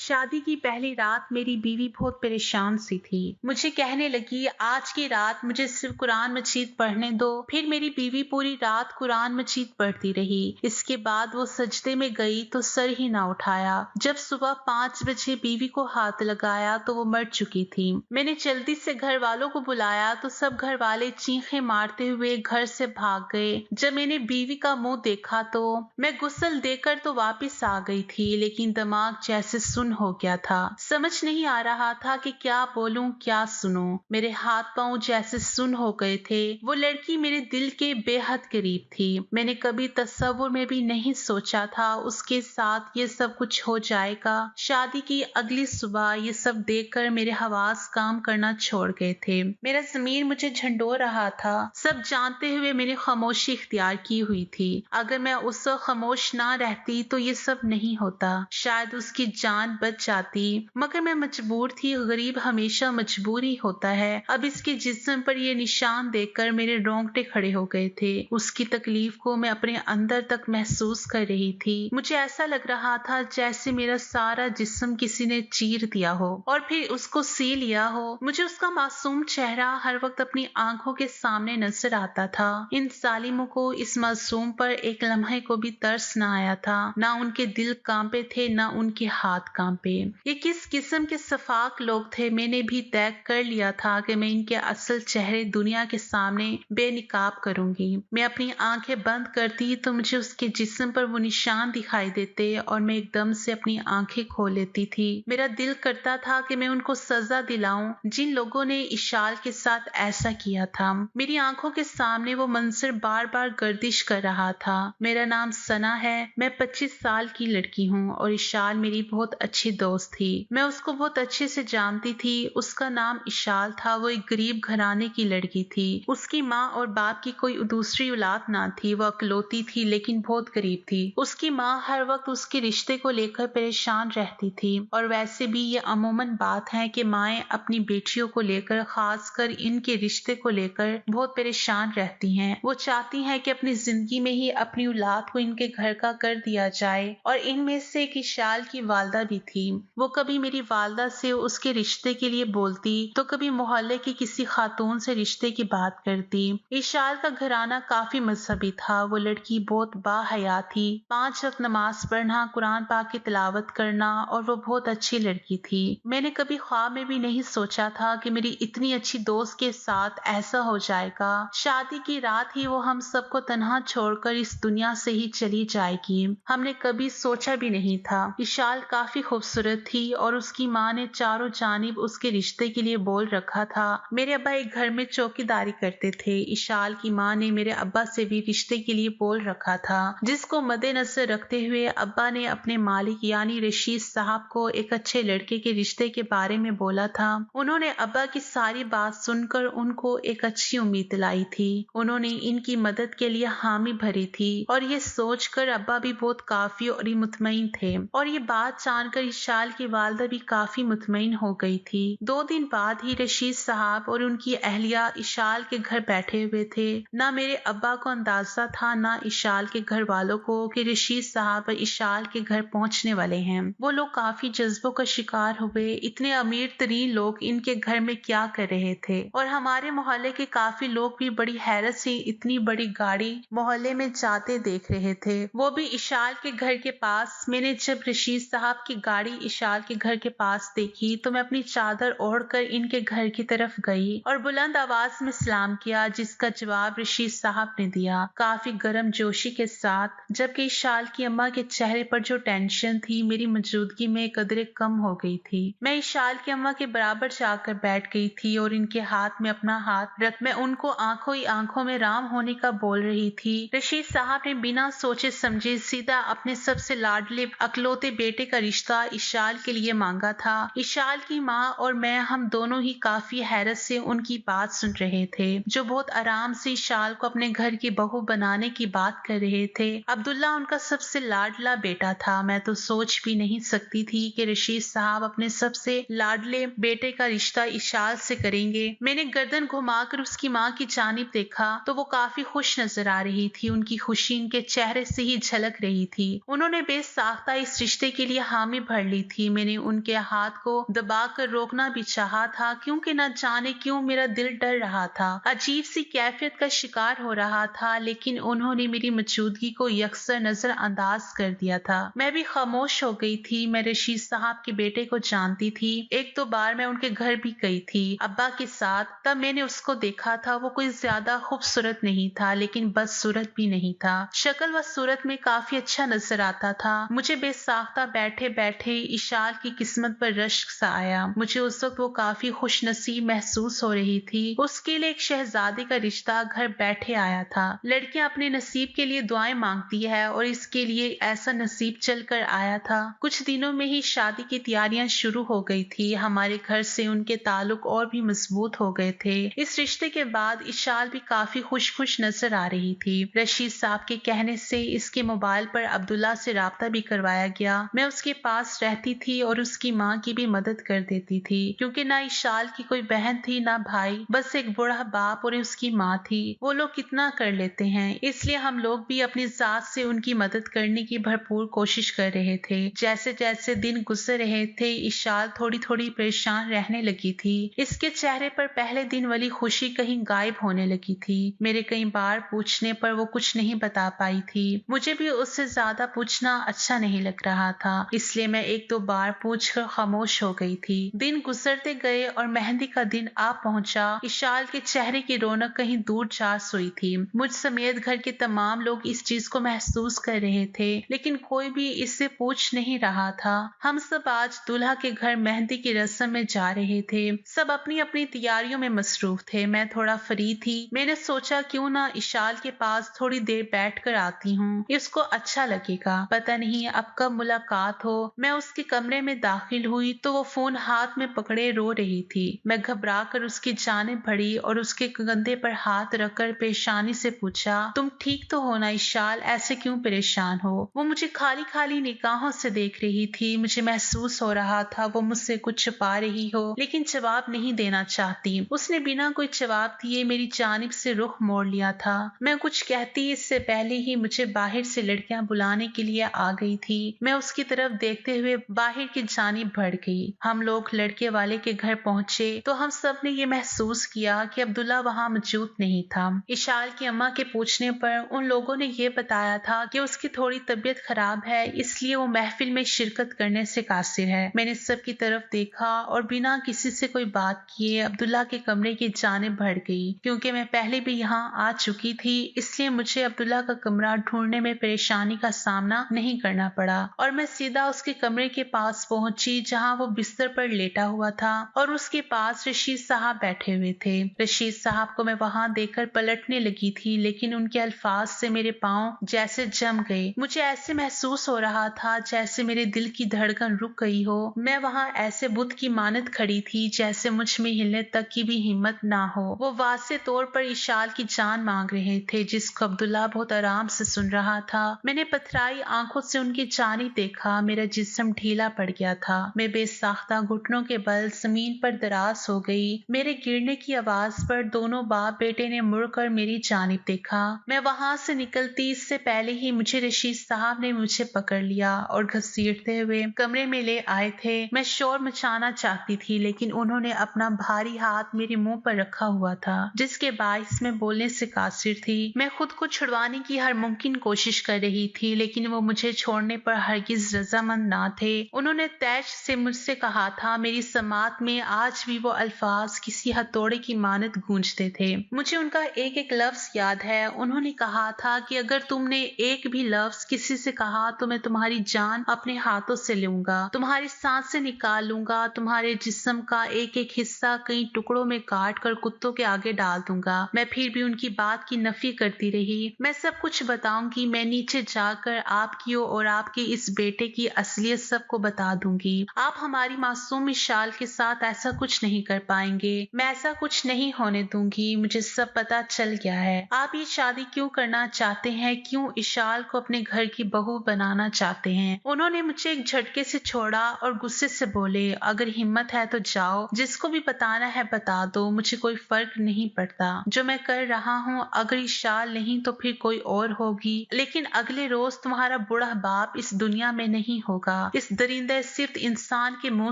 شادی کی پہلی رات میری بیوی بہت پریشان سی تھی۔ مجھے کہنے لگی آج کی رات مجھے صرف قرآن مجید پڑھنے دو۔ پھر میری بیوی پوری رات قرآن مجید پڑھتی رہی۔ اس کے بعد وہ سجدے میں گئی تو سر ہی نہ اٹھایا۔ جب صبح 5 بجے بیوی کو ہاتھ لگایا تو وہ مر چکی تھی۔ میں نے جلدی سے گھر والوں کو بلایا تو سب گھر والے چیخیں مارتے ہوئے گھر سے بھاگ گئے۔ جب میں نے بیوی کا منہ دیکھا تو میں غسل دے کر تو واپس آ گئی تھی، لیکن دماغ جیسے سن ہو گیا تھا۔ سمجھ نہیں آ رہا تھا کہ کیا بولوں کیا سنوں۔ میرے ہاتھ پاؤں جیسے سن ہو گئے تھے۔ وہ لڑکی میرے دل کے بے حد قریب تھی۔ میں نے کبھی تصور میں بھی نہیں سوچا تھا اس کے ساتھ یہ سب کچھ ہو جائے گا۔ شادی کی اگلی صبح یہ سب دیکھ کر میرے حواس کام کرنا چھوڑ گئے تھے۔ میرا ضمیر مجھے جھنڈو رہا تھا۔ سب جانتے ہوئے میں نے خاموشی اختیار کی ہوئی تھی۔ اگر میں اس وقت خاموش نہ رہتی تو یہ سب نہیں ہوتا۔ شاید اس کی جان بچ جاتی، مگر میں مجبور تھی۔ غریب ہمیشہ مجبور ہی ہوتا ہے۔ اب اس کے جسم پر یہ نشان دیکھ کر میرے رونگٹے کھڑے ہو گئے تھے۔ اس کی تکلیف کو میں اپنے اندر تک محسوس کر رہی تھی۔ مجھے ایسا لگ رہا تھا جیسے میرا سارا جسم کسی نے چیر دیا ہو اور پھر اس کو سی لیا ہو۔ مجھے اس کا معصوم چہرہ ہر وقت اپنی آنکھوں کے سامنے نظر آتا تھا۔ ان ظالموں کو اس معصوم پر ایک لمحے کو بھی ترس نہ آیا تھا۔ نہ ان کے دل کانپے تھے، نہ ان کے ہاتھ کانپے۔ یہ کس قسم کے سفاک لوگ تھے؟ میں نے بھی طے کر لیا تھا کہ میں ان کے اصل چہرے دنیا کے سامنے بے نقاب کروں گی۔ میں اپنی آنکھیں بند کرتی تو مجھے اس کے جسم پر وہ نشان دکھائی دیتے اور میں ایک دم سے اپنی آنکھیں کھول لیتی تھی۔ میرا دل کرتا تھا کہ میں ان کو سزا دلاؤں جن لوگوں نے اشال کے ساتھ ایسا کیا تھا۔ میری آنکھوں کے سامنے وہ منظر بار بار گردش کر رہا تھا۔ میرا نام ثنا ہے، میں 25 سال کی لڑکی ہوں اور اشال میری بہت اچھی دوست تھی۔ میں اس کو بہت اچھے سے جانتی تھی۔ اس کا نام اشال تھا۔ وہ ایک غریب گھرانے کی لڑکی تھی۔ اس کی ماں اور باپ کی کوئی دوسری اولاد نہ تھی۔ وہ اکلوتی تھی لیکن بہت غریب تھی۔ اس کی ماں ہر وقت اس کے رشتے کو لے کر پریشان رہتی تھی، اور ویسے بھی یہ عموماً بات ہے کہ مائیں اپنی بیٹیوں کو لے کر، خاص کر ان کے رشتے کو لے کر بہت پریشان رہتی ہیں۔ وہ چاہتی ہیں کہ اپنی زندگی میں ہی اپنی اولاد کو ان کے گھر کا کر دیا جائے، اور ان میں سے ایک اشال کی والدہ بھی تھی۔ وہ کبھی میری والدہ سے اس کے رشتے کے لیے بولتی تو کبھی محلے کی کسی خاتون سے رشتے کی بات کرتی۔ اشال کا گھرانہ کافی مذہبی تھا۔ وہ لڑکی بہت با حیا تھی۔ 5 وقت نماز پڑھنا، قرآن پاک کی تلاوت کرنا، اور وہ بہت اچھی لڑکی تھی۔ میں نے کبھی خواب میں بھی نہیں سوچا تھا کہ میری اتنی اچھی دوست کے ساتھ ایسا ہو جائے گا۔ شادی کی رات ہی وہ ہم سب کو تنہا چھوڑ کر اس دنیا سے ہی چلی جائے گی۔ ہم نے کبھی سوچا بھی نہیں تھا۔ اشال کافی خوبصورت تھی اور اس کی ماں نے چاروں جانب اس کے رشتے کے لیے بول رکھا تھا۔ میرے ابا ایک گھر میں چوکیداری کرتے تھے۔ اشال کی ماں نے میرے ابا سے بھی رشتے کے لیے بول رکھا تھا، جس کو مد نظر رکھتے ہوئے ابا نے اپنے مالک یعنی رشید صاحب کو ایک اچھے لڑکے کے رشتے کے بارے میں بولا تھا۔ انہوں نے ابا کی ساری بات سن کر ان کو ایک اچھی امید دلائی تھی۔ انہوں نے ان کی مدد کے لیے حامی بھری تھی، اور یہ سوچ کر ابا بھی بہت کافی اور مطمئن تھے، اور یہ بات جان کر اشال کی والدہ بھی کافی مطمئن ہو گئی تھی۔ 2 دن بعد ہی رشید صاحب اور ان کی اہلیہ اشال کے گھر بیٹھے ہوئے تھے۔ نہ میرے ابا کو اندازہ تھا نہ اشال کے گھر والوں کو کہ رشید صاحب اشال کے گھر پہنچنے والے ہیں۔ وہ لوگ کافی جذبوں کا شکار ہوئے۔ اتنے امیر ترین لوگ ان کے گھر میں کیا کر رہے تھے، اور ہمارے محلے کے کافی لوگ بھی بڑی حیرت سے اتنی بڑی گاڑی محلے میں جاتے دیکھ رہے تھے، وہ بھی اشال کے گھر کے پاس۔ میں نے جب رشید صاحب کی گاڑی اشال کے گھر کے پاس دیکھی تو میں اپنی چادر اوڑھ کر ان کے گھر کی طرف گئی اور بلند آواز میں سلام کیا، جس کا جواب رشید صاحب نے دیا کافی گرم جوشی کے ساتھ، جبکہ اشال کی اماں کے چہرے پر جو ٹینشن تھی میری موجودگی میں قدرے کم ہو گئی تھی۔ میں اشال کی اماں کے برابر جا کر بیٹھ گئی تھی اور ان کے ہاتھ میں اپنا ہاتھ رکھ میں ان کو آنکھوں ہی آنکھوں میں رام ہونے کا بول رہی تھی۔ رشید صاحب نے بنا سوچے سمجھے سیدھا اپنے سب سے لاڈلے اکلوتے بیٹے کا رشتہ اشال کے لیے مانگا تھا۔ اشال کی ماں اور میں ہم دونوں ہی کافی حیرت سے ان کی بات سن رہے تھے، جو بہت آرام سے اشال کو اپنے گھر کی بہو بنانے کی بات کر رہے تھے۔ عبداللہ ان کا سب سے لاڈلا بیٹا تھا۔ میں تو سوچ بھی نہیں سکتی تھی کہ رشید صاحب اپنے سب سے لاڈلے بیٹے کا رشتہ اشال سے کریں گے۔ میں نے گردن گھما کر اس کی ماں کی جانب دیکھا تو وہ کافی خوش نظر آ رہی تھی۔ ان کی خوشی ان کے چہرے سے ہی جھلک رہی تھی۔ انہوں نے بے ساختہ اس رشتے کے لیے حامی بھر भर ली थी। मैंने उनके हाथ को दबाकर रोकना भी चाहा था, क्योंकि न जाने क्यों मेरा दिल डर रहा था, अजीब सी कैफियत का शिकार हो रहा था। लेकिन उन्होंने मेरी मौजूदगी को यकसर नजरअंदाज कर दिया था। मैं भी खामोश हो गई थी। मैं रशीद साहब के बेटे को जानती थी। एक दो बार मैं उनके घर भी गई थी अब्बा के साथ। तब मैंने उसको देखा था। वो कोई ज्यादा खूबसूरत नहीं था, लेकिन बदसूरत भी नहीं था। शक्ल व सूरत में काफी अच्छा नजर आता था। मुझे बेसाख्ता बैठे बैठे इशाल की किस्मत पर रश्क सा आया। मुझे उस वक्त वो काफी खुश नसीब महसूस हो रही थी। उसके लिए एक शहजादे का रिश्ता घर बैठे आया था। लड़कियां अपने नसीब के लिए दुआएं मांगती है और इसके लिए ऐसा नसीब चल कर आया था। कुछ दिनों में ही शादी की तैयारियां शुरू हो गई थी। हमारे घर से उनके ताल्लुक और भी मजबूत हो गए थे। इस रिश्ते के बाद इशाल भी काफी खुश खुश नजर आ रही थी। रशीद साहब के कहने से इसके मोबाइल पर अब्दुल्ला से राब्ता भी करवाया गया। मैं उसके पास रहती थी और उसकी माँ की भी मदद कर देती थी, क्योंकि ना इशाल की कोई बहन थी ना भाई, बस एक बूढ़ा बाप और उसकी माँ थी। वो लोग कितना कर लेते हैं, इसलिए हम लोग भी अपनी जात से उनकी मदद करने की भरपूर कोशिश कर रहे थे। जैसे जैसे दिन गुजर रहे थे, इशाल थोड़ी थोड़ी परेशान रहने लगी थी। इसके चेहरे पर पहले दिन वाली खुशी कहीं गायब होने लगी थी। मेरे कई बार पूछने पर वो कुछ नहीं बता पाई थी। मुझे भी उससे ज्यादा पूछना अच्छा नहीं लग रहा था, इसलिए मैं एक दो बार पूछकर खामोश हो गई थी। दिन गुजरते गए और मेहंदी का दिन आ पहुंचा। इशाल के चेहरे की रौनक कहीं दूर जा सोई थी। मुझ समेत घर के तमाम लोग इस चीज को महसूस कर रहे थे, लेकिन कोई भी इससे पूछ नहीं रहा था। हम सब आज दूल्हा के घर मेहंदी की रस्म में जा रहे थे। सब अपनी अपनी तैयारियों में मसरूफ थे। मैं थोड़ा फ्री थी। मैंने सोचा क्यों ना इशाल के पास थोड़ी देर बैठ कर आती हूँ, इसको अच्छा लगेगा। पता नहीं अब कब मुलाकात हो। मैं उसके कमरे में दाखिल हुई तो वो फोन हाथ में पकड़े रो रही थी। मैं घबरा कर उसकी जानिब बढ़ी और उसके कंधे पर हाथ रखकर पेशानी से पूछा, तुम ठीक तो हो ना इशाल, ऐसे क्यों परेशान हो? वो मुझे खाली खाली निगाहों से देख रही थी। मुझे महसूस हो रहा था वो मुझसे कुछ छुपा रही हो, लेकिन जवाब नहीं देना चाहती। उसने बिना कोई जवाब दिए मेरी जानिब से रुख मोड़ लिया था। मैं कुछ कहती इससे पहले ही मुझे बाहर से लड़कियां बुलाने के लिए आ गई थी। मैं उसकी तरफ देखते हुए बाहर की जानिब बढ़ गई। हम लोग लड़के वाले के घर पहुंचे तो हम सब ने ये महसूस किया कि अब्दुल्ला वहां मौजूद नहीं था। इशाल की अम्मा के पूछने पर उन लोगों ने ये बताया था कि उसकी थोड़ी तबीयत खराब है, इसलिए वो महफिल में शिरकत करने से कासिर है। मैंने सबकी तरफ देखा और बिना किसी से कोई बात किए अब्दुल्ला के कमरे की जानिब बढ़ गई। क्योंकि मैं पहले भी यहाँ आ चुकी थी, इसलिए मुझे अब्दुल्ला का कमरा ढूंढने में परेशानी का सामना नहीं करना पड़ा और मैं सीधा उसके कमरे के पास पहुंची, जहाँ वो बिस्तर पर लेटा हुआ था और उसके पास रशीद साहब बैठे हुए थे। रशीद साहब को मैं वहां देखकर पलटने लगी थी, लेकिन उनके अल्फाज से मेरे पांव जैसे जम गए। मुझे ऐसे महसूस हो रहा था जैसे मेरे दिल की धड़कन रुक गई हो। मैं वहां ऐसे बुत की मानद खड़ी थी जैसे मुझ में हिलने तक की भी हिम्मत ना हो। वो वाज़े तौर पर इशाल की जान मांग रहे थे, जिसको अब्दुल्ला बहुत आराम से सुन रहा था। मैंने पथराई आंखों से उनकी जानिब देखा। मेरा जिस्म ढीला पड़ गया था। मैं बेसाख्ता घुटनों के बल जमीन पर दराज हो गई। मेरे गिरने की आवाज पर दोनों बाप बेटे ने मुड़कर मेरी जानिब देखा। मैं वहां से निकलती इससे पहले ही मुझे रशीद साहब ने मुझे पकड़ लिया और घसीटते हुए कमरे में ले आए थे। मैं शोर मचाना चाहती थी, लेकिन उन्होंने अपना भारी हाथ मेरे मुंह पर रखा हुआ था, जिसके बाइस में बोलने से कासिर थी। मैं खुद को छुड़वाने की हर मुमकिन कोशिश कर रही थी, लेकिन वो मुझे छोड़ने पर हरगिज रजामंद ना थे। उन्होंने तैश से मुझसे कहा था। मेरी समात में आज भी वो अल्फाज किसी हथौड़े की मानद गूंजते थे। मुझे उनका एक एक लफ्ज याद है। उन्होंने कहा था कि अगर तुमने एक भी लफ्ज किसी से कहा तो मैं तुम्हारी जान अपने हाथों से लूंगा, तुम्हारी सांसें निकाल लूंगा, तुम्हारे जिस्म का एक एक हिस्सा कई टुकड़ों में काट कर कुत्तों के आगे डाल दूंगा। मैं फिर भी उनकी बात की नफी करती रही। मैं सब कुछ बताऊंगी। मैं नीचे जाकर आपकी और आपके इस बेटे की असलियत सबको बता दूंगी। आप हमारी मासूम इशाल के साथ ऐसा कुछ नहीं कर पाएंगे। मैं ऐसा कुछ नहीं होने दूंगी। मुझे सब पता चल गया है। आप ये शादी क्यों करना चाहते हैं, क्यों इशाल को अपने घर की बहू बनाना चाहते हैं। उन्होंने मुझे एक झटके से छोड़ा और गुस्से से बोले, अगर हिम्मत है तो जाओ, जिसको भी बताना है बता दो, मुझे कोई फर्क नहीं पड़ता जो मैं कर रहा हूँ। अगर इशाल नहीं तो फिर कोई और होगी, लेकिन अगले रोज तुम्हारा बूढ़ा बाप इस दुनिया में नहीं होगा। इस दरिंदे सिर्फ इंसान के मुंह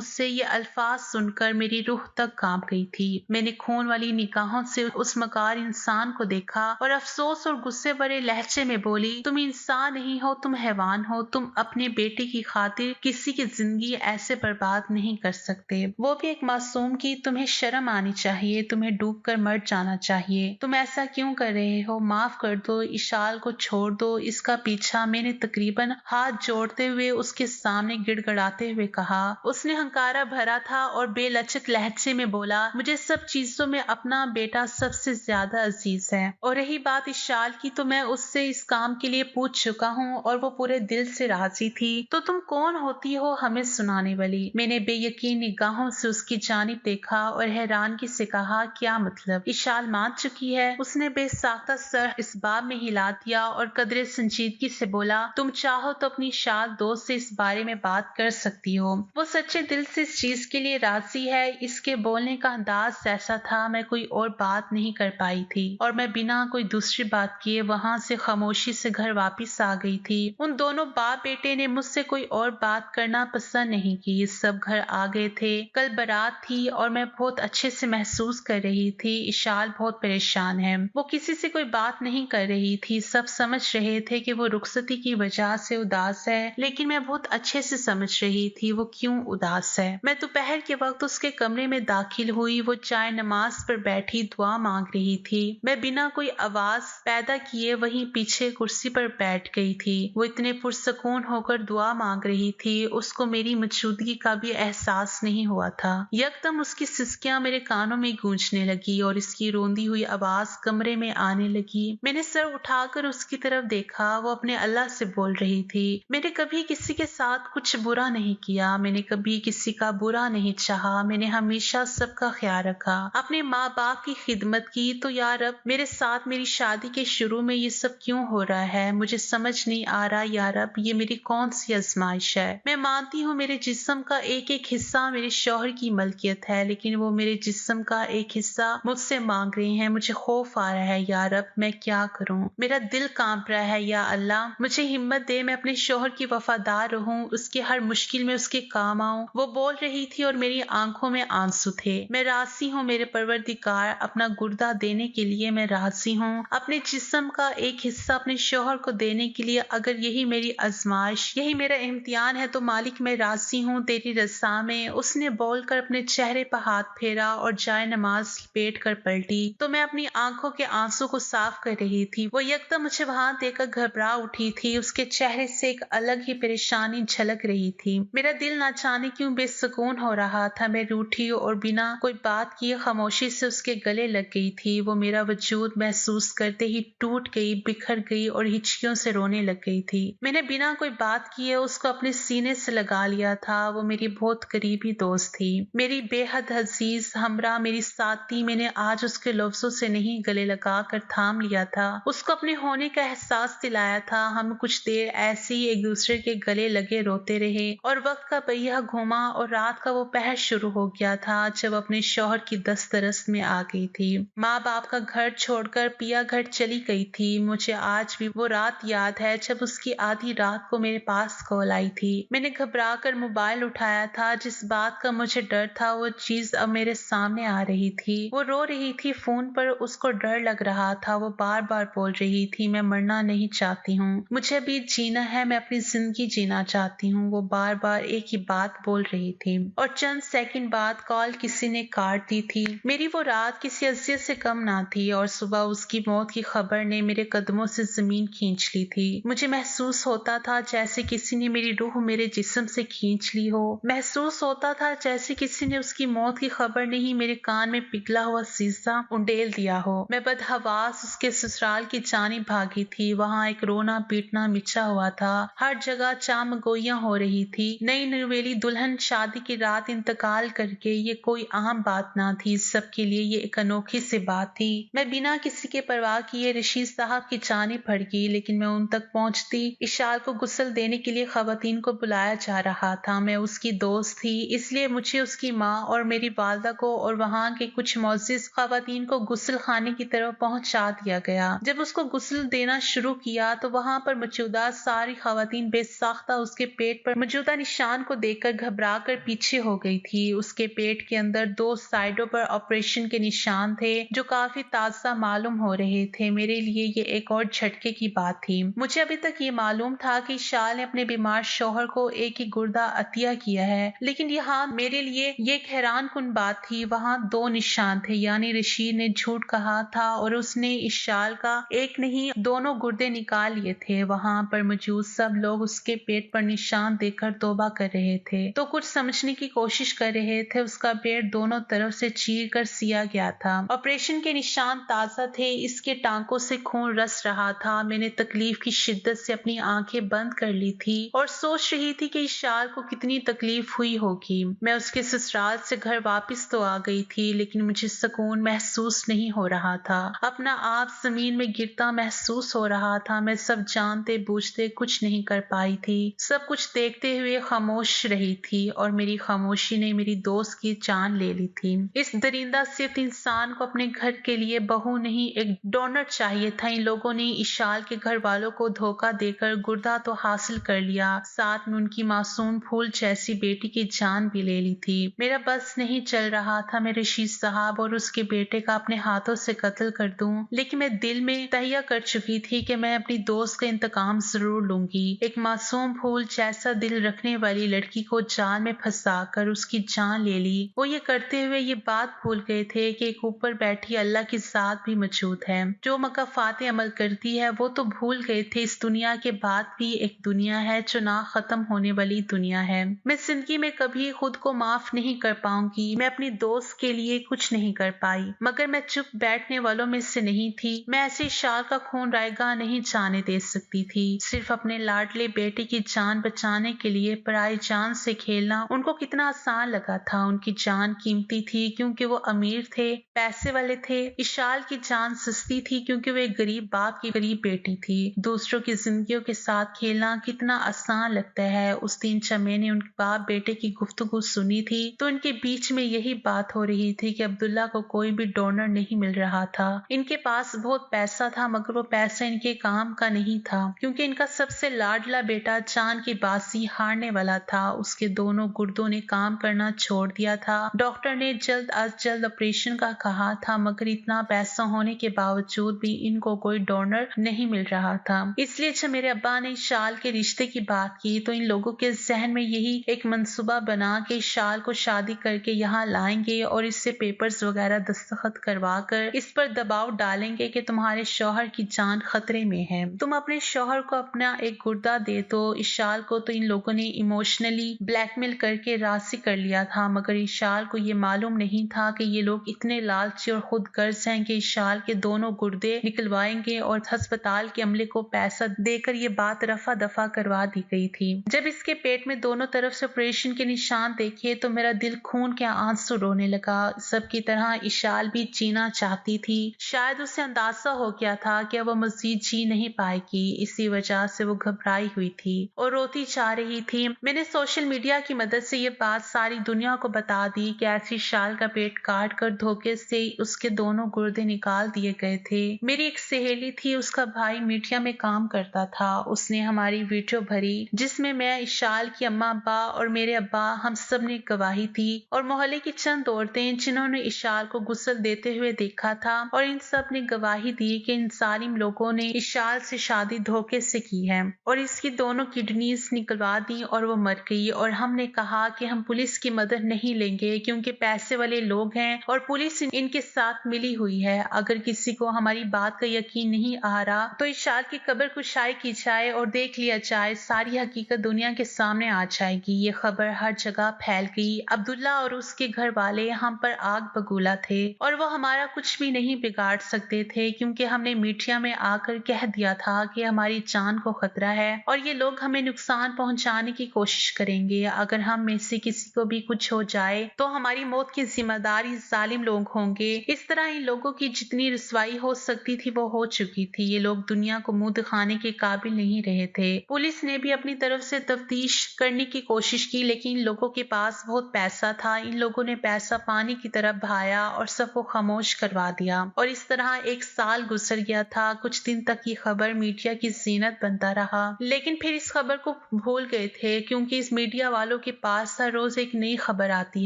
से ये अल्फाज सुनकर मेरी रूह तक कांप गई थी। मैंने खून वाली निगाहों से उस मकार इंसान को देखा और अफसोस और गुस्से भरे लहजे में बोली, तुम इंसान नहीं हो, तुम हैवान हो। तुम अपने बेटे की खातिर किसी की जिंदगी ऐसे बर्बाद नहीं कर सकते, वो भी एक मासूम की। तुम्हें शर्म आनी चाहिए, तुम्हें डूबकर मर जाना चाहिए। तुम ऐसा क्यों कर रहे हो? माफ कर दो, इशाल को छोड़ दो, इसका पीछा। मैंने तकरीबन हाथ जोड़ते हुए उसके सामने गिड़गड़ाते हुए कहा। उसने हंकारा भरा था और बेलचक लहजे में बोला, मुझे सब चीजों में अपना बेटा सबसे ज्यादा अजीज है, और रही बात इशाल की तो मैं उससे इस काम के लिए पूछ चुका हूँ और वो पूरे दिल से राजी थी। तो तुम कौन होती हो हमें सुनाने वाली? मैंने बेयकीन निगाहों से उसकी जानिब देखा और हैरानगी से कहा, क्या मतलब? इशाल मान चुकी है? उसने बेसाख्ता सर इस बाब में हिला दिया और कदरे संजीदगी से बोला, तुम चाहो तो अपनी शाल दोस्त से इस बारे में बात कर सकती हो। वो सच्चे दिल से इस चीज के लिए राजी है। इसके बोलने का अंदाज ऐसा था, मैं कोई और बात नहीं कर पाई थी और मैं बिना कोई दूसरी बात किए वहां से खामोशी से घर वापस आ गई थी। उन दोनों बाप बेटे ने मुझसे कोई और बात करना पसंद नहीं की। सब घर आ गए थे। कल बारात थी और मैं बहुत अच्छे से महसूस कर रही थी। इशाल बहुत परेशान है। वो किसी से कोई बात नहीं कर रही थी। सब समझ रहे थे कि वो रुखसती की वजह से उदास है, लेकिन मैं बहुत अच्छे से समझ रही थी वो क्यों उदास है। मैं दोपहर के वक्त उसके कमरे में दाखिल हुई। वो चाय नमाज पर बैठी दुआ मांग रही थी। मैं बिना कोई आवाज पैदा किए वहीं पीछे कुर्सी पर बैठ गई थी। वो इतने पुरसकून होकर दुआ मांग रही थी, उसको मेरी मौजूदगी का भी एहसास नहीं हुआ था। यकदम उसकी सिसकियां मेरे कानों में गूंजने लगी और इसकी रोंदी हुई आवाज कमरे में आने लगी। मैंने सर उठाकर उसकी तरफ देखा। वो अपने अल्लाह से बोल रही थी, मैंने कभी किसी के साथ कुछ बुरा नहीं किया, मैंने कभी किसी का बुरा नहीं चाहा, मैंने हमेशा सबका ख्याल रखा, अपने माँ बाप की खिदमत की। तो यार अब मेरे साथ मेरी शादी के शुरू में ये सब क्यों हो रहा है? मुझे समझ नहीं आ रहा यार, अब ये मेरी कौन सी आजमाइश है? मैं मानती हूँ मेरे जिस्म का एक एक हिस्सा मेरे शौहर की मलकियत है, लेकिन वो मेरे जिस्म का एक हिस्सा मुझसे मांग रहे हैं। मुझे खौफ आ रहा है यार, अब मैं क्या करूँ? मेरा दिल कांप रहा है। या अल्लाह मुझे हिम्मत दे, मैं अपने शौहर की वफादार रहूं, उसकी हर मुश्किल में उसके काम आऊं। वो बोल रही थी और मेरी आंखों में आंसू थे। मैं राजी हूँ मेरे परवरदिगार, अपना गुर्दा देने के लिए मैं राजी हूँ, अपने जिस्म का एक हिस्सा अपने शौहर को देने के लिए। अगर यही मेरी आजमाइश, यही मेरा इम्तिहान है तो मालिक मैं राजी हूँ तेरी रज़ा में। उसने बोलकर अपने चेहरे पर हाथ फेरा और जाए नमाज लपेट कर पलटी। तो मैं अपनी आंखों के आंसू को साफ कर रही थी। वो यकदम मुझे वहां देखकर घबरा उठी थी। उसके चेहरे से एक अलग ही परेशानी झलक रही थी। मेरा दिल ना जाने क्यों बेसुकून हो रहा था। मैं रूठी और बिना कोई बात किए खामोशी से उसके गले लग गई थी। वो मेरा वजूद महसूस करते ही टूट गई, बिखर गई और हिचकियों से रोने लग गई थी। मैंने बिना कोई बात किए उसको अपने सीने से लगा लिया था। वो मेरी बहुत करीबी दोस्त थी, मेरी बेहद अजीज हमरा, मेरी साथी। मैंने आज उसके लफ्जों से नहीं, गले लगा कर थाम लिया था, उसको अपने होने का एहसास दिलाया था। हम कुछ देर ऐसे ही एक दूसरे के गले लगे रोते रहे और वक्त का पहिया घूमा और रात का वो पहर शुरू हो गया था जब अपने शौहर की दस्तरस में आ गई थी। माँ बाप का घर छोड़कर पिया घर चली गई थी। मुझे आज भी वो रात याद है जब उसकी आधी रात को मेरे पास कॉल आई थी। मैंने घबरा कर मोबाइल उठाया था। जिस बात का मुझे डर था वो चीज अब मेरे सामने आ रही थी। वो रो रही थी फोन पर, उसको डर लग रहा था। वो बार बार बोल रही थी, मैं मरना नहीं चाहती हूँ, मुझे अभी जीना है, मैं अपनी जिंदगी जीना चाहती हूँ। वो बार बार एक ही बात बोल रही थी और चंद सेकंड बाद कॉल किसी ने काट दी थी। मेरी वो रात किसी अज़ियत से कम ना थी और सुबह उसकी मौत की खबर ने मेरे कदमों से जमीन खींच ली थी। मुझे महसूस होता था जैसे किसी ने मेरी रूह मेरे जिस्म से खींच ली हो। महसूस होता था जैसे किसी ने उसकी मौत की खबर नहीं, मेरे कान में पिघला हुआ शीशा उंडेल दिया हो। मैं बदहवास उसके ससुराल की जानिब भागी थी। वहाँ एक रोना पीटना मिचा हुआ था। हर जगह चामगोइयां हो रही थी। नई नवेली दुल्हन शादी की रात इंतकाल करके ये कोई आम बात ना थी, सबके लिए ये एक अनोखी सी बात थी। मैं बिना किसी के परवाह किए रशीद साहब की जानिब बढ़ गई, लेकिन मैं उन तक पहुंचती इशाल को गुस्ल देने के लिए खवातीन को बुलाया जा रहा था। मैं उसकी दोस्त थी, इसलिए मुझे उसकी माँ और मेरी वालदा को और वहाँ के कुछ मोअज़्ज़िज़ खवातीन को गुस्ल खाने की तरफ पहुंचा दिया गया। जब उसको गुस्ल देना शुरू किया तो वहाँ पर मौजूदा सारी खवातीन बेसाख्ता उसके पेट पर मौजूदा निशान को देखकर घबरा कर पीछे हो गई थी। उसके पेट के अंदर 2 साइडों पर ऑपरेशन के निशान थे जो काफी ताजा मालूम हो रहे थे। मेरे लिए ये एक और झटके की बात थी। मुझे अभी तक ये मालूम था कि इशाल ने अपने बीमार शौहर को एक ही गुर्दा अतिया किया है, लेकिन यहाँ मेरे लिए ये एक हैरान कुन बात थी। वहाँ 2 निशान थे, यानी रशीद ने झूठ कहा था और उसने इशाल का एक नहीं दोनों गुर्दे निकाल लिए थे। वहाँ पर मौजूद सब लोग उसके पेट पर निशान देखकर तौबा कर रहे थे तो कुछ समझने की कोशिश कर रहे थे। उसका पेट दोनों तरफ से चीर कर सिया गया था। ऑपरेशन के निशान ताजा थे, इसके टांकों से खून रस रहा था। मैंने तकलीफ की शिद्दत से अपनी आंखें बंद कर ली थी और सोच रही थी कि इशाल को कितनी तकलीफ हुई होगी। मैं उसके ससुराल से घर वापस तो आ गई थी, लेकिन मुझे सुकून महसूस नहीं हो रहा था। अपना आप जमीन में गिरता महसूस हो रहा था। मैं सब जानते बूझते कुछ नहीं कर पाई थी, सब कुछ देखते हुए खामोश रही थी और मेरी खामोशी ने मेरी दोस्त की जान ले ली थी। इस दरिंदा सिर्फ इंसान को अपने घर के लिए बहू नहीं एक डोनर चाहिए था। इन लोगों ने इशाल के घर वालों को धोखा देकर गुर्दा तो हासिल कर लिया, साथ में उनकी मासूम फूल जैसी बेटी की जान भी ले ली थी। मेरा बस नहीं चल रहा था मैं रशीद साहब और उसके बेटे का अपने हाथों से कत्ल कर दूं, लेकिन मैं दिल में तहिया कर चुकी थी कि मैं अपनी दोस्त का इंतकाम जरूर लूंगी। एक मासूम फूल जैसा दिल रखने वाली लड़की को जाल में फंसा कर उसकी जान ले ली। वो ये करते हुए ये बात भूल गए थे कि एक ऊपर बैठी अल्लाह की जात भी मौजूद है जो मकाफाते अमल करती है। वो तो भूल गए थे इस दुनिया के बाद भी एक दुनिया है जो ना खत्म होने वाली दुनिया है। मैं जिंदगी में कभी खुद को माफ नहीं कर पाऊंगी। मैं अपनी दोस्त के लिए कुछ नहीं कर पाई, मगर मैं चुप बैठने वालों में से नहीं थी। मैं ऐसे शाल का खून रायगा नहीं जाने दे सकती थी। सिर्फ अपने लाडले बेटे की जान बचाने के लिए पराई जान से खेलना उनको कितना आसान लगा था। उनकी जान कीमती थी क्योंकि वो अमीर थे, पैसे वाले थे। इशाल की जान सस्ती थी क्योंकि वो एक गरीब बाप की गरीब बेटी थी। दूसरों की जिंदगियों के साथ खेलना कितना आसान लगता है। उस दिन जब मैंने उनके बाप बेटे की गुफ्तगू सुनी थी तो इनके बीच में यही बात हो रही थी कि अब्दुल्ला को कोई भी डोनर नहीं मिल रहा था। इनके पास बहुत पैसा था मगर वो पैसा इनके काम का नहीं था क्योंकि इनका सबसे लाडला बेटा जान की बाजी हारने वाला था। उसके दोनों गुर्दों ने काम करना छोड़ दिया था। डॉक्टर ने जल्द अज जल्द ऑपरेशन का कहा था, मगर इतना पैसा होने के बावजूद भी इनको कोई डोनर नहीं मिल रहा था। इसलिए जब मेरे अब्बा ने शाल के रिश्ते की बात की तो इन लोगों के जहन में यही एक मंसूबा बना के शाल को शादी करके यहाँ लाएंगे और इससे पेपर्स वगैरह दस्तखत करवा कर इस पर दबाव डालेंगे कि तुम्हारे शौहर की जान खतरे में है, तुम अपने शौहर को अपना एक गुर्दा दे दो। इशाल को तो इन लोगों ने इमोशनली ब्लैकमेल करके राजी कर लिया था, मगर इशाल को ये मालूम नहीं था कि ये लोग इतने लालची और खुद गर्ज हैं कि इशाल के दोनों गुर्दे निकलवाएंगे और अस्पताल के अमले को पैसा देकर ये बात रफा दफा करवा दी गई थी। जब इसके पेट में दोनों तरफ से ऑपरेशन के निशान देखे तो मेरा दिल खून के आंसू रोने लगा। सबकी तरह इशाल भी जीना चाहती थी। शायद उसे अंदाजा हो गया था कि वो मजीद जी नहीं पाएगी, इसी वजह से वो घबराई हुई थी और रोती जा रही थी। मैंने सोशल मीडिया की मदद से ये बात सारी दुनिया को बता दी कि ऐसी शाल का पेट काट कर धोखे से उसके दोनों गुर्दे निकाल दिए गए थे। मेरी एक सहेली थी, उसका भाई मीडिया में काम करता था। उसने हमारी वीडियो भरी जिसमें मैं, इशाल की अम्मा अब्बा और मेरे अब्बा हम सब ने गवाही थी और मोहल्ले की चंद औरतें जिन्होंने इशाल को गुस्ल देते हुए देखा था, और इन सब ने गवाही दी कि इन जालिम लोगों ने इशाल से शादी धोखे से की है और इसकी दोनों किडनीज निकलवा दी और वो मर गई। और हमने कहा कि हम पुलिस की मदद नहीं लेंगे क्योंकि पैसे वाले लोग हैं और पुलिस इनके साथ मिली हुई है। अगर किसी को हमारी बात का यकीन नहीं आ रहा तो इशाल की कब्र कुशाई की जाए और देख लिया जाए, सारी हकीकत दुनिया के सामने आ जाएगी। ये खबर हर जगह फैल गई। अब्दुल्ला और उसके घर वाले हम पर आग बगूला थे और वो हमारा कुछ भी नहीं बिगाड़ सकते थे क्योंकि हमने मीडिया में आकर कह दिया था कि हमारी जान को खतरा है और ये लोग हमें नुकसान पहुंचाने की कोशिश करेंगे। अगर हम में से किसी को भी कुछ हो जाए तो हमारी मौत की जिम्मेदारी जालिम लोग होंगे। इस तरह इन लोगों की जितनी रसवाई हो सकती थी वो हो चुकी थी। ये लोग दुनिया को मुंह दिखाने के काबिल नहीं रहे थे। पुलिस ने भी अपनी तरफ से तफ्तीश करने की कोशिश की, लेकिन इन लोगों के पास बहुत पैसा था। इन लोगों ने पैसा पानी की तरफ बहाया और सबको खामोश करवा दिया और इस तरह एक साल गुजर गया था। कुछ दिन तक ये खबर मीडिया की जीनत बनता रहा, लेकिन फिर इस खबर को भूल गए थे, क्योंकि इस मीडिया वालों के पास हर रोज एक नई खबर आती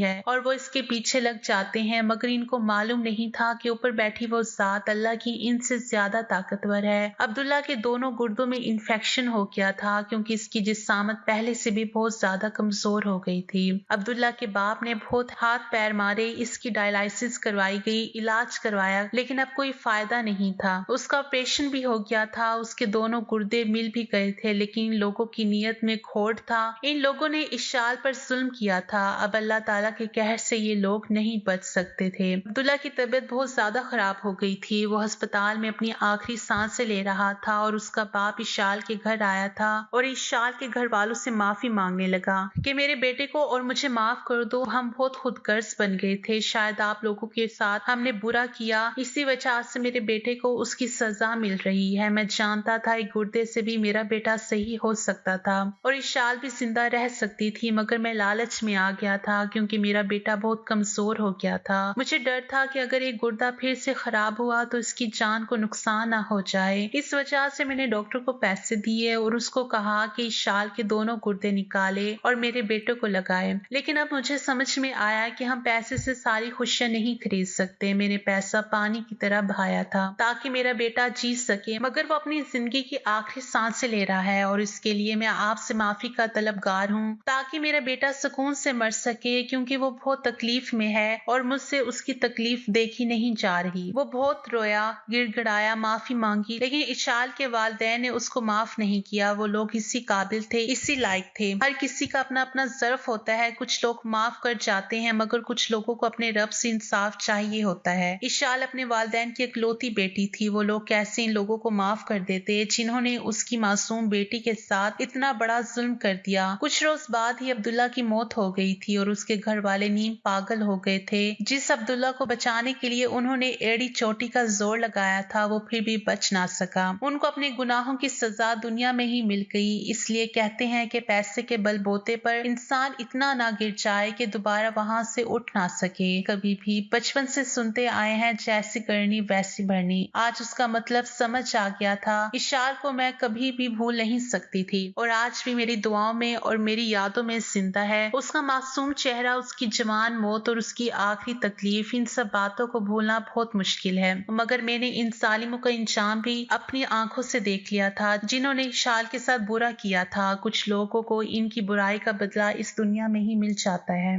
है और वो इसके पीछे लग जाते हैं, मगर इनको मालूम नहीं था कि ऊपर बैठी वो जात अल्लाह की इनसे ज्यादा ताकतवर है। अब्दुल्ला के दोनों गुर्दों में इन्फेक्शन हो गया था, क्योंकि इसकी जिस्सामत पहले से भी बहुत ज्यादा कमजोर हो गई थी। अब्दुल्ला के बाप ने बहुत हाथ पैर मारे, इसकी डायलिसिस करवाई गई, इलाज करवाया, लेकिन अब कोई फायदा नहीं था। उसका ऑपरेशन भी हो गया था, उसके दोनों गुर्दे मिल भी गए थे, लेकिन लोगों की नीयत में खोट था। इन लोगों ने इशाल पर जुल्म किया था। अब अल्लाह ताला के कहर से ये लोग नहीं बच सकते थे। अब्दुल्ला की तबीयत बहुत ज्यादा खराब हो गई थी। वो अस्पताल में अपनी आखिरी सांसें ले रहा था और उसका बाप इशाल के घर आया था और इशाल के घर वालों से माफी मांगने लगा कि मेरे बेटे को और मुझे माफ कर दो, हम बहुत खुदगर्ज बन गए थे, शायद आप लोगों के साथ हमने बुरा किया, इसी वजह से मेरे बेटे को उसकी सजा मिल रही है। मैं जानता था एक गुर्दे से भी मेरा बेटा सही हो सकता था और इशाल भी जिंदा रह सकती थी, मगर मैं लालच में आ गया था, क्योंकि मेरा बेटा बहुत कमजोर हो गया था। मुझे डर था कि अगर एक गुर्दा फिर से खराब हुआ तो इसकी जान को नुकसान ना हो जाए। इस वजह से मैंने डॉक्टर को पैसे दिए और उसको कहा कि इशाल के दोनों गुर्दे निकाले और मेरे बेटे को लगाए। लेकिन अब मुझे समझ में आया कि हम पैसे से सारी खुशियां नहीं खरीद सकते। मैंने पैसा पानी की तरह बहाया था ताकि मेरा बेटा जी सके, मगर वो अपनी जिंदगी की आखिरी सांसें ले रहा है और इसके लिए मैं आपसे माफी का तलबगार हूँ, ताकि मेरा बेटा सुकून से मर सके, क्योंकि वो बहुत तकलीफ में है और मुझसे उसकी तकलीफ देखी नहीं जा रही। वो बहुत रोया, गिड़गिड़ाया, माफी मांगी, लेकिन इशाल के वालिदैन ने उसको माफ नहीं किया। वो लोग इसी काबिल थे, इसी लायक थे। हर किसी का अपना अपना ज़र्फ होता है, कुछ लोग माफ कर जाते हैं, मगर कुछ लोगों को अपने रब से इंसाफ चाहिए होता है। इशाल अपने वालिदैन की इकलौती बेटी थी। वो लोग कैसे इन लोगों को माफ कर देते जिन्होंने उसकी मासूम बेटी के साथ इतना बड़ा जुल्म कर दिया। कुछ रोज बाद ही अब्दुल्ला की मौत हो गई थी और उसके घर वाले नीम पागल हो गए थे। जिस अब्दुल्ला को बचाने के लिए उन्होंने एड़ी चोटी का जोर लगाया था, वो फिर भी बच ना सका। उनको अपने गुनाहों की सजा दुनिया में ही मिल गई। इसलिए कहते हैं कि पैसे के बलबूते पर इंसान इतना ना गिर जाए कि दोबारा वहां से उठ ना सके कभी भी। बचपन से सुनते आए हैं, जैसी करनी वैसी भरनी। आज उसका मतलब समझ आ गया था। इशाल को मैं कभी भी भूल नहीं सकती थी और आज भी मेरी दुआओं में और मेरी यादों में जिंदा है। उसका मासूम चेहरा, उसकी जवान मौत और उसकी आखिरी तकलीफ, इन सब बातों को भूलना बहुत मुश्किल है, मगर मैंने इन जालिमों का इंजाम भी अपनी आंखों से देख लिया था, जिन्होंने इशाल के साथ बुरा किया था। कुछ लोगों को इनकी बुराई का बदला इस दुनिया में ही मिल जाता है।